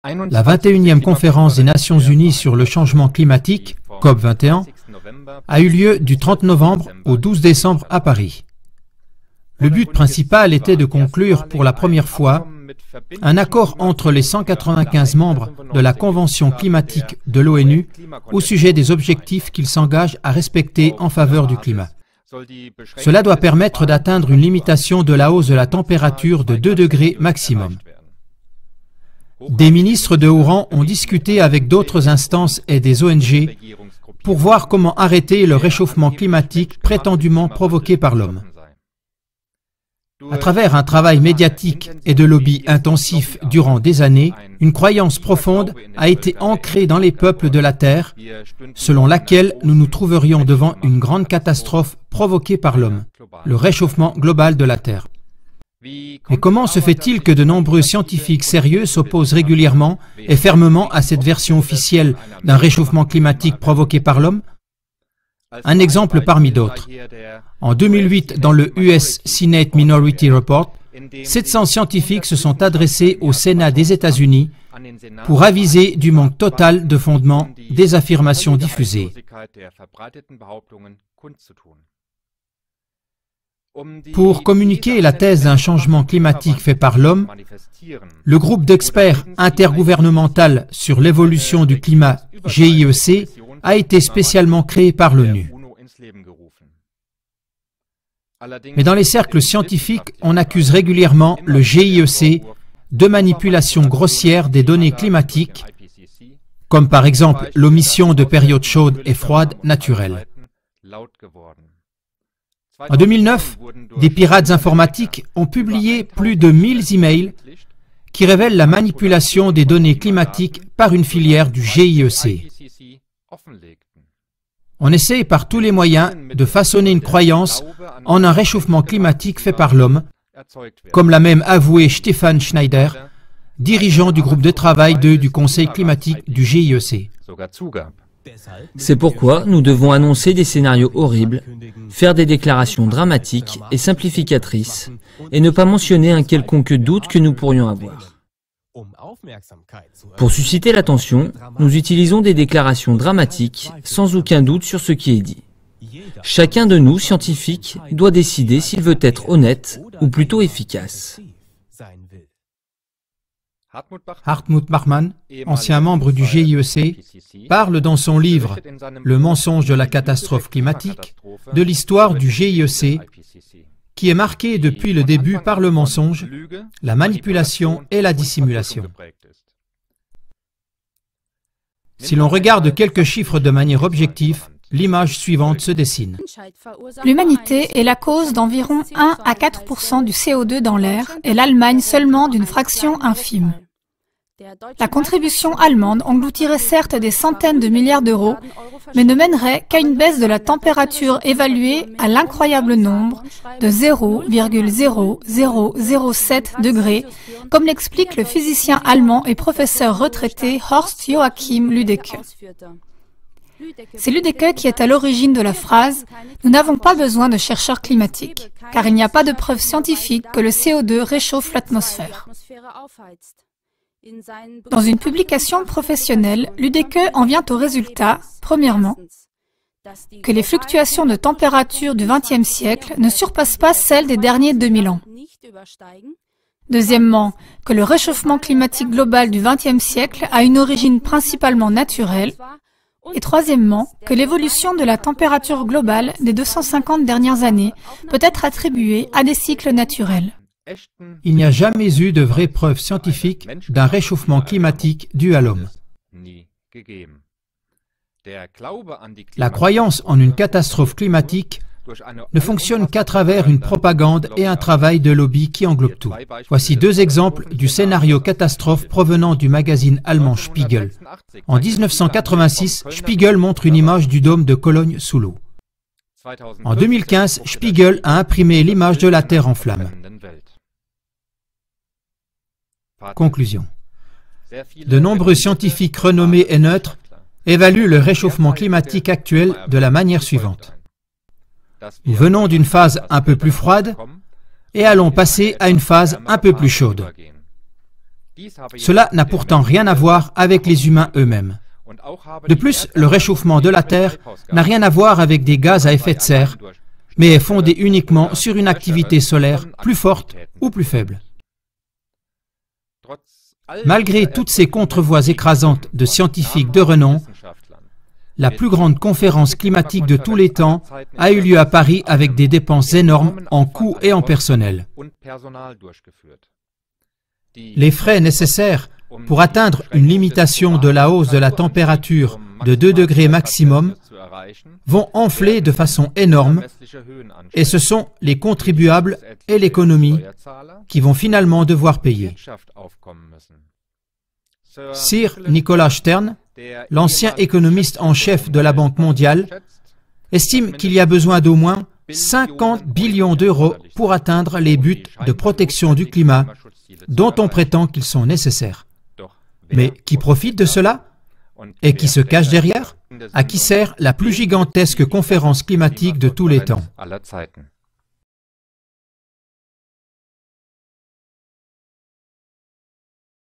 La 21e conférence des Nations Unies sur le changement climatique, COP21, a eu lieu du 30 novembre au 12 décembre à Paris. Le but principal était de conclure pour la première fois un accord entre les 195 membres de la Convention climatique de l'ONU au sujet des objectifs qu'ils s'engagent à respecter en faveur du climat. Cela doit permettre d'atteindre une limitation de la hausse de la température de 2 degrés maximum. Des ministres de haut rang ont discuté avec d'autres instances et des ONG pour voir comment arrêter le réchauffement climatique prétendument provoqué par l'homme. À travers un travail médiatique et de lobby intensif durant des années, une croyance profonde a été ancrée dans les peuples de la Terre, selon laquelle nous nous trouverions devant une grande catastrophe provoquée par l'homme, le réchauffement global de la Terre. Mais comment se fait-il que de nombreux scientifiques sérieux s'opposent régulièrement et fermement à cette version officielle d'un réchauffement climatique provoqué par l'homme? Un exemple parmi d'autres. En 2008, dans le US Senate Minority Report, 700 scientifiques se sont adressés au Sénat des États-Unis pour aviser du manque total de fondement des affirmations diffusées. Pour communiquer la thèse d'un changement climatique fait par l'homme, le groupe d'experts intergouvernemental sur l'évolution du climat, GIEC, a été spécialement créé par l'ONU. Mais dans les cercles scientifiques, on accuse régulièrement le GIEC de manipulation grossière des données climatiques, comme par exemple l'omission de périodes chaudes et froides naturelles. En 2009, des pirates informatiques ont publié plus de 1000 emails qui révèlent la manipulation des données climatiques par une filière du GIEC. On essaie par tous les moyens de façonner une croyance en un réchauffement climatique fait par l'homme, comme l'a même avoué Stefan Schneider, dirigeant du groupe de travail du Conseil climatique du GIEC. C'est pourquoi nous devons annoncer des scénarios horribles, faire des déclarations dramatiques et simplificatrices, et ne pas mentionner un quelconque doute que nous pourrions avoir. Pour susciter l'attention, nous utilisons des déclarations dramatiques sans aucun doute sur ce qui est dit. Chacun de nous, scientifiques, doit décider s'il veut être honnête ou plutôt efficace. Hartmut Bachmann, ancien membre du GIEC, parle dans son livre « Le mensonge de la catastrophe climatique » de l'histoire du GIEC, qui est marquée depuis le début par le mensonge, la manipulation et la dissimulation. Si l'on regarde quelques chiffres de manière objective, l'image suivante se dessine. L'humanité est la cause d'environ 1 à 4% du CO2 dans l'air et l'Allemagne seulement d'une fraction infime. La contribution allemande engloutirait certes des centaines de milliards d'euros, mais ne mènerait qu'à une baisse de la température évaluée à l'incroyable nombre de 0,0007 degrés, comme l'explique le physicien allemand et professeur retraité Horst Joachim Lüdecke. C'est Lüdecke qui est à l'origine de la phrase « Nous n'avons pas besoin de chercheurs climatiques, car il n'y a pas de preuve scientifique que le CO2 réchauffe l'atmosphère ». Dans une publication professionnelle, Lüdecke en vient au résultat, premièrement, que les fluctuations de température du XXe siècle ne surpassent pas celles des derniers 2000 ans. Deuxièmement, que le réchauffement climatique global du XXe siècle a une origine principalement naturelle. Et troisièmement, que l'évolution de la température globale des 250 dernières années peut être attribuée à des cycles naturels. Il n'y a jamais eu de vraies preuves scientifiques d'un réchauffement climatique dû à l'homme. La croyance en une catastrophe climatique ne fonctionne qu'à travers une propagande et un travail de lobby qui englobe tout. Voici 2 exemples du scénario catastrophe provenant du magazine allemand Spiegel. En 1986, Spiegel montre une image du dôme de Cologne sous l'eau. En 2015, Spiegel a imprimé l'image de la Terre en flammes. Conclusion. De nombreux scientifiques renommés et neutres évaluent le réchauffement climatique actuel de la manière suivante. Nous venons d'une phase un peu plus froide et allons passer à une phase un peu plus chaude. Cela n'a pourtant rien à voir avec les humains eux-mêmes. De plus, le réchauffement de la Terre n'a rien à voir avec des gaz à effet de serre, mais est fondé uniquement sur une activité solaire plus forte ou plus faible. Malgré toutes ces contrevoix écrasantes de scientifiques de renom, la plus grande conférence climatique de tous les temps a eu lieu à Paris avec des dépenses énormes en coûts et en personnel. Les frais nécessaires pour atteindre une limitation de la hausse de la température de 2 degrés maximum vont enfler de façon énorme et ce sont les contribuables et l'économie qui vont finalement devoir payer. Sir Nicholas Stern, l'ancien économiste en chef de la Banque mondiale, estime qu'il y a besoin d'au moins 50 billions d'euros pour atteindre les buts de protection du climat dont on prétend qu'ils sont nécessaires. Mais qui profite de cela? Et qui se cache derrière? À qui sert la plus gigantesque conférence climatique de tous les temps?